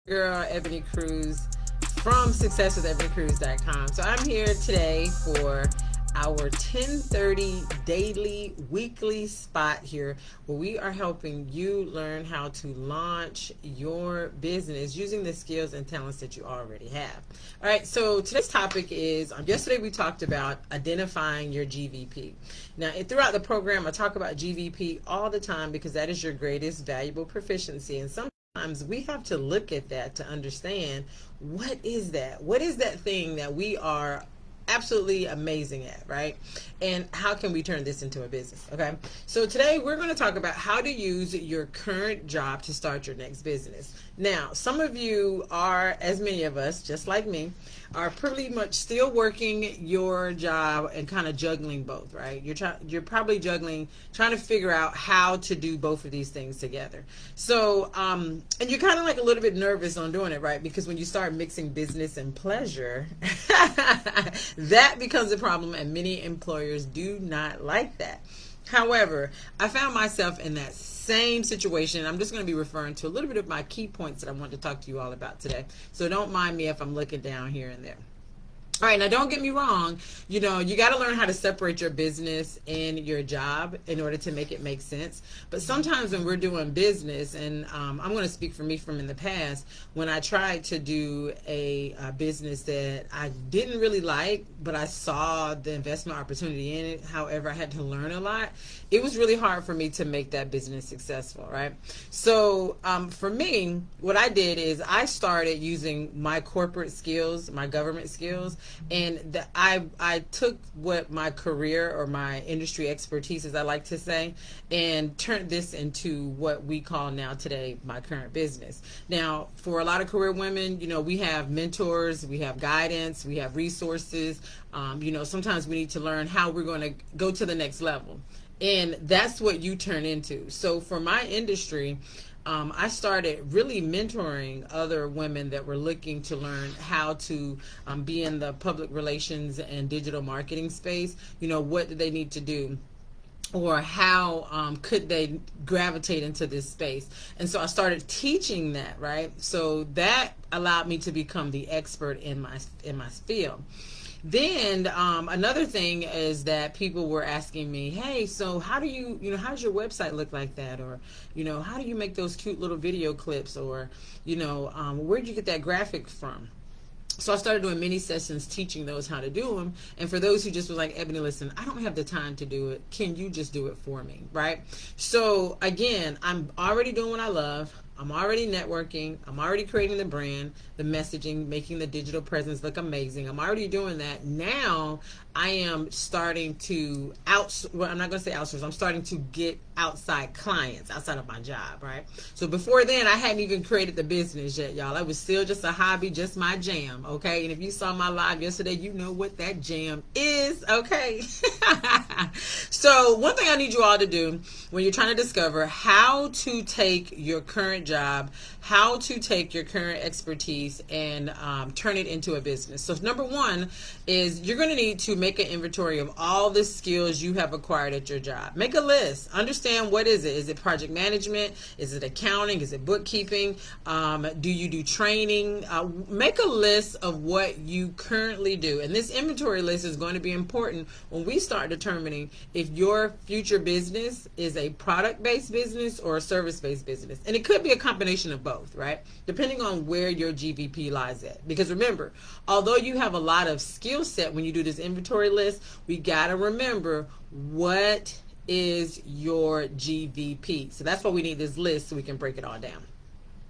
Girl Ebony Cruz from successwithebonycruz.com. So I'm here today for our 10:30 daily weekly spot here where we are helping you learn how to launch your business using the skills and talents that you already have. All right, so today's topic is, yesterday we talked about identifying your GVP. Now, throughout the program, I talk about GVP all the time because that is your greatest valuable proficiency, and sometimes we have to look at that to understand what is that? What is that thing that we are absolutely amazing at, right? And how can we turn this into a business? Okay, so today we're going to talk about how to use your current job to start your next business. Now, some of you are, as many of us, just like me, are pretty much still working your job and kind of juggling both, right? You're probably juggling, trying to figure out how to do both of these things together. So, and you're kind of like a little bit nervous on doing it, right? Because when you start mixing business and pleasure, that becomes a problem, and many employers do not like that. However, I found myself in that same situation. I'm just going to be referring to a little bit of my key points that I want to talk to you all about today. So don't mind me if I'm looking down here and there. All right, now don't get me wrong, you got to learn how to separate your business and your job in order to make it make sense. But sometimes when we're doing business, and I'm going to speak for me from in the past, when I tried to do a business that I didn't really like, but I saw the investment opportunity in it, however, I had to learn a lot, it was really hard for me to make that business successful, right? So for me, what I did is I started using my corporate skills, my government skills, and I took what my career or my industry expertise, as I like to say, and turned this into what we call now today my current business. Now, for a lot of career women, we have mentors, we have guidance, we have resources. Sometimes we need to learn how we're going to go to the next level. And that's what you turn into. So for my industry, I started really mentoring other women that were looking to learn how to be in the public relations and digital marketing space. What do they need to do? Or how could they gravitate into this space? And so I started teaching that, right? So that allowed me to become the expert in my field. Then another thing is that people were asking me, hey, so how do you, how does your website look like that? Or, how do you make those cute little video clips? Or, where'd you get that graphic from? So I started doing mini sessions teaching those how to do them. And for those who just was like, Ebony, listen, I don't have the time to do it. Can you just do it for me, right? So again, I'm already doing what I love. I'm already networking. I'm already creating the brand, the messaging, making the digital presence look amazing. I'm already doing that. Now I am starting to well, I'm not going to say outsource. I'm starting to get outside clients outside of my job, right? So before then, I hadn't even created the business yet, y'all. It was still just a hobby, just my jam, okay? And if you saw my live yesterday, you know what that jam is, okay? So one thing I need you all to do when you're trying to discover how to take your current job, how to take your current expertise and turn it into a business. So number one is you're going to need to make an inventory of all the skills you have acquired at your job. Make a list. Understand, what is it? Is it project management? Is it accounting? Is it bookkeeping? Do you do training? Make a list of what you currently do. And this inventory list is going to be important when we start determining if your future business is a product-based business or a service-based business. And it could be a combination of both, right? Depending on where your GVP lies at. Because remember, although you have a lot of skill set when you do this inventory list, we got to remember what is your GVP. So that's why we need this list so we can break it all down.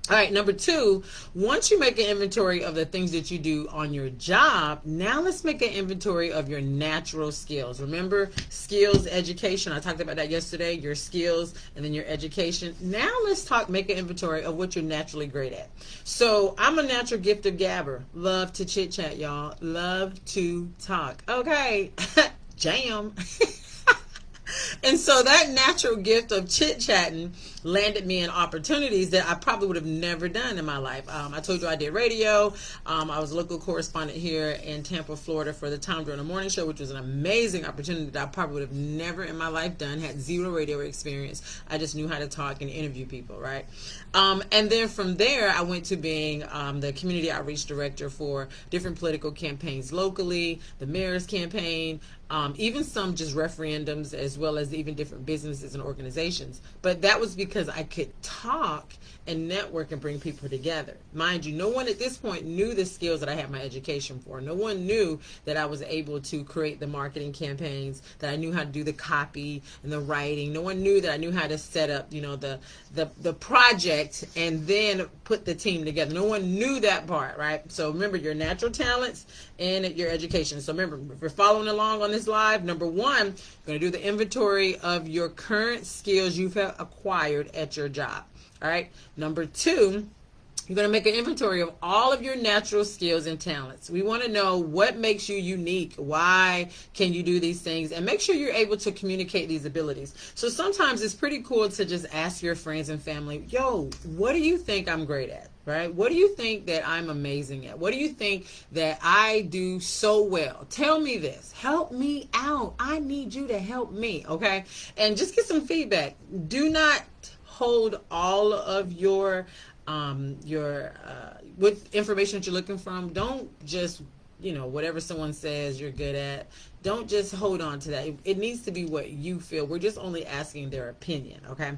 All right, number two, once you make an inventory of the things that you do on your job, now let's make an inventory of your natural skills. Remember, skills, education, I talked about that yesterday, your skills and then your education. Now let's make an inventory of what you're naturally great at. So I'm a natural gift of gabber. Love to chit chat, y'all. Love to talk. Okay, jam. And so that natural gift of chit-chatting landed me in opportunities that I probably would have never done in my life. I told you I did radio. I was a local correspondent here in Tampa, Florida for the Tom Joyner Morning Show, which was an amazing opportunity that I probably would have never in my life done, had zero radio experience. I just knew how to talk and interview people, right? And then from there, I went to being the community outreach director for different political campaigns locally, the mayor's campaign, even some just referendums, as well as even different businesses and organizations. But that was because I could talk and network and bring people together. Mind you, no one at this point knew the skills that I had my education for. No one knew that I was able to create the marketing campaigns, that I knew how to do the copy and the writing. No one knew that I knew how to set up, the project and then put the team together. No one knew that part, right? So remember your natural talents and your education. So remember, if you're following along on this live, number one, you're going to do the inventory of your current skills you've acquired at your job. All right. Number two, you're going to make an inventory of all of your natural skills and talents. We want to know what makes you unique. Why can you do these things? And make sure you're able to communicate these abilities. So sometimes it's pretty cool to just ask your friends and family, yo, what do you think I'm great at? Right? What do you think that I'm amazing at? What do you think that I do so well? Tell me this. Help me out. I need you to help me. Okay? And just get some feedback. Do not hold all of your what information that you're looking from. Don't just, whatever someone says you're good at, don't just hold on to that. It needs to be what you feel. We're just only asking their opinion. Okay?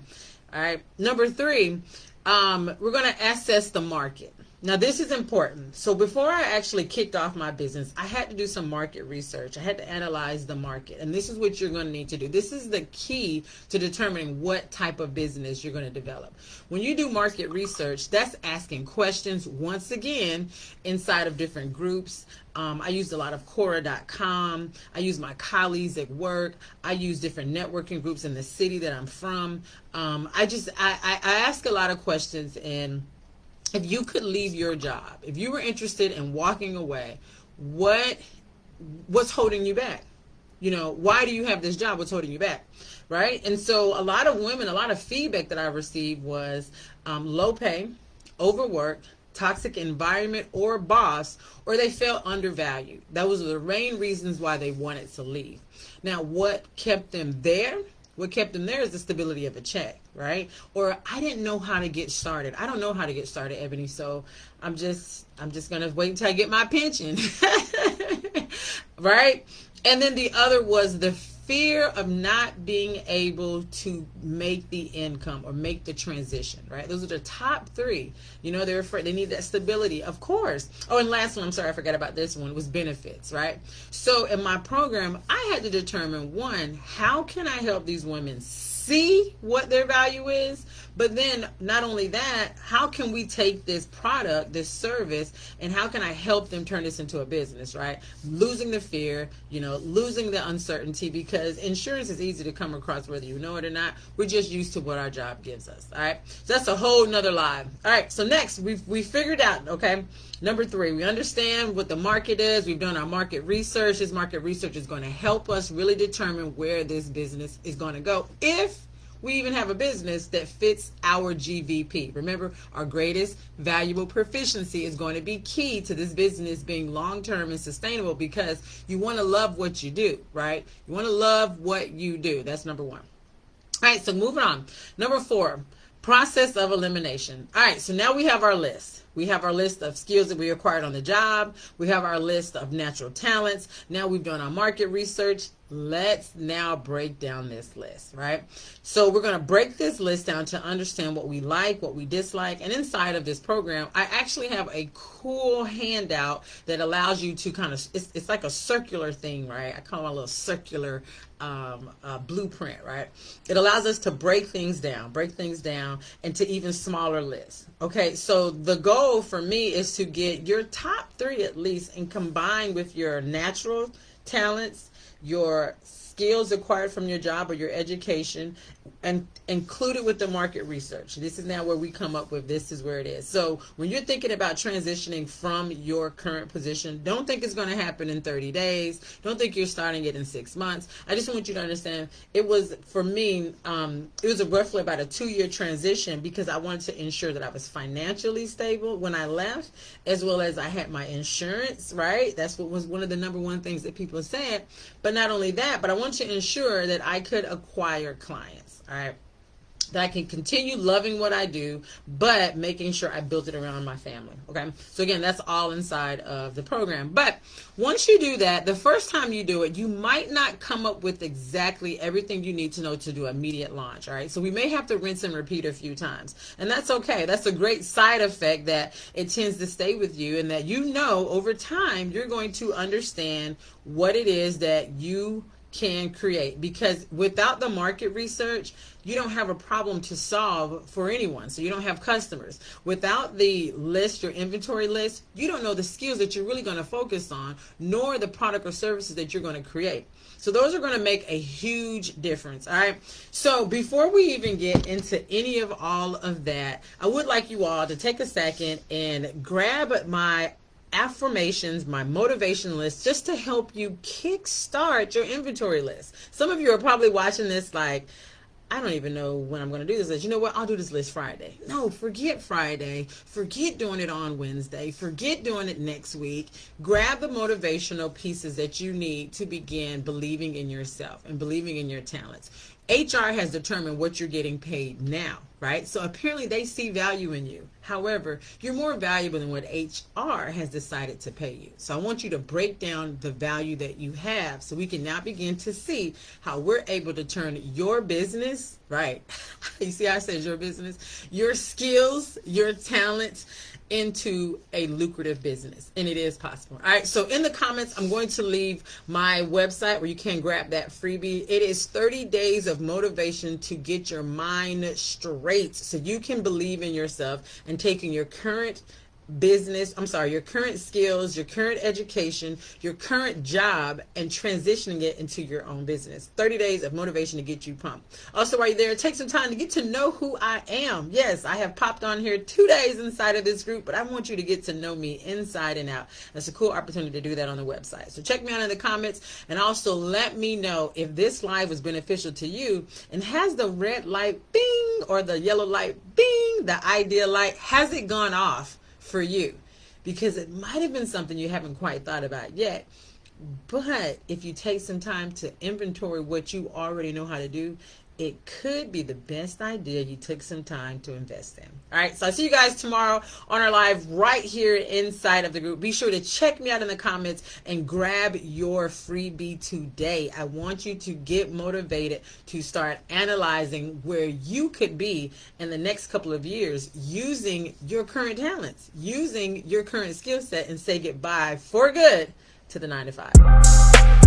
All right. Number three, we're going to assess the market. Now, this is important. So before I actually kicked off my business, I had to do some market research. I had to analyze the market. And this is what you're going to need to do. This is the key to determining what type of business you're going to develop. When you do market research, that's asking questions, once again, inside of different groups. I used a lot of Quora.com. I use my colleagues at work. I use different networking groups in the city that I'm from. I ask a lot of questions. And if you could leave your job, if you were interested in walking away, what's holding you back? Why do you have this job? What's holding you back? Right? And so a lot of women, a lot of feedback that I received was low pay, overworked, toxic environment or boss, or they felt undervalued. That was the main reasons why they wanted to leave. Now, what kept them there? What kept them there is the stability of a check, right? Or I didn't know how to get started. I don't know how to get started, Ebony. So I'm just gonna wait until I get my pension, right? And then the other was the fear of not being able to make the income or make the transition, right? Those are the top three. They're afraid. They need that stability, of course. Oh, and last one, I'm sorry, I forgot about this one, was benefits, right? So in my program, I had to determine, one, how can I help these women see what their value is? But then not only that, how can we take this product, this service, and how can I help them turn this into a business, right? Losing the fear, losing the uncertainty, because insurance is easy to come across whether you know it or not. We're just used to what our job gives us, all right? So that's a whole nother live. All right, so next, we figured out, okay, number three, we understand what the market is. We've done our market research. This market research is going to help us really determine where this business is going to go, if we even have a business that fits our GVP. Remember, our greatest valuable proficiency is going to be key to this business being long-term and sustainable, because you want to love what you do, right? You want to love what you do. That's number one. All right, so moving on. Number four, process of elimination. All right, so now we have our list. We have our list of skills that we acquired on the job. We have our list of natural talents. Now we've done our market research. Let's now break down this list, right? So we're going to break this list down to understand what we like, what we dislike. And inside of this program, I actually have a cool handout that allows you to kind of, it's like a circular thing, right? I call it a little circular blueprint, right? It allows us to break things down into even smaller lists. Okay, so the goal for me is to get your top three at least, and combine with your natural talents, your skills acquired from your job or your education and include it with the market research. This is now where we come up with, this is where it is. So when you're thinking about transitioning from your current position, don't think it's going to happen in 30 days. Don't think you're starting it in 6 months. I just want you to understand, it was, for me, it was roughly about a 2-year transition, because I wanted to ensure that I was financially stable when I left, as well as I had my insurance, right? That's what was one of the number one things that people said. But not only that, but I want to ensure that I could acquire clients, all right? That I can continue loving what I do, but making sure I built it around my family. Okay. So again, that's all inside of the program. But once you do that, the first time you do it, you might not come up with exactly everything you need to know to do immediate launch. All right. So we may have to rinse and repeat a few times, and that's okay. That's a great side effect, that it tends to stay with you, and that, you know, over time, you're going to understand what it is that you can create, because without the market research, you don't have a problem to solve for anyone. So you don't have customers. Without the list, your inventory list, you don't know the skills that you're really going to focus on, nor the product or services that you're going to create. So those are going to make a huge difference. All right. So before we even get into any of all of that, I would like you all to take a second and grab my affirmations, my motivation list, just to help you kickstart your inventory list. Some of you are probably watching this like, I don't even know when I'm going to do this list. You know what? I'll do this list Friday. No, forget Friday. Forget doing it on Wednesday. Forget doing it next week. Grab the motivational pieces that you need to begin believing in yourself and believing in your talents. HR has determined what you're getting paid now, right? So apparently they see value in you. However, you're more valuable than what HR has decided to pay you. So I want you to break down the value that you have, so we can now begin to see how we're able to turn your business, right? You see how I said your business, your skills, your talents, into a lucrative business, and it is possible. All right, so in the comments, I'm going to leave my website where you can grab that freebie. It is 30 days of motivation to get your mind straight, so you can believe in yourself and taking your current your current skills, your current education, your current job, and transitioning it into your own business. 30 days of motivation to get you pumped. Also, while you're there, take some time to get to know who I am. Yes, I have popped on here 2 days inside of this group, but I want you to get to know me inside and out. That's a cool opportunity to do that on the website. So check me out in the comments, and also let me know if this live was beneficial to you, and has the red light bing or the yellow light bing, the idea light, has it gone off for you? Because it might have been something you haven't quite thought about yet. But if you take some time to inventory what you already know how to do, it could be the best idea you took some time to invest in. All right, so I'll see you guys tomorrow on our live right here inside of the group. Be sure to check me out in the comments and grab your freebie today. I want you to get motivated to start analyzing where you could be in the next couple of years using your current talents, using your current skill set, and say goodbye for good to the 9 to 5.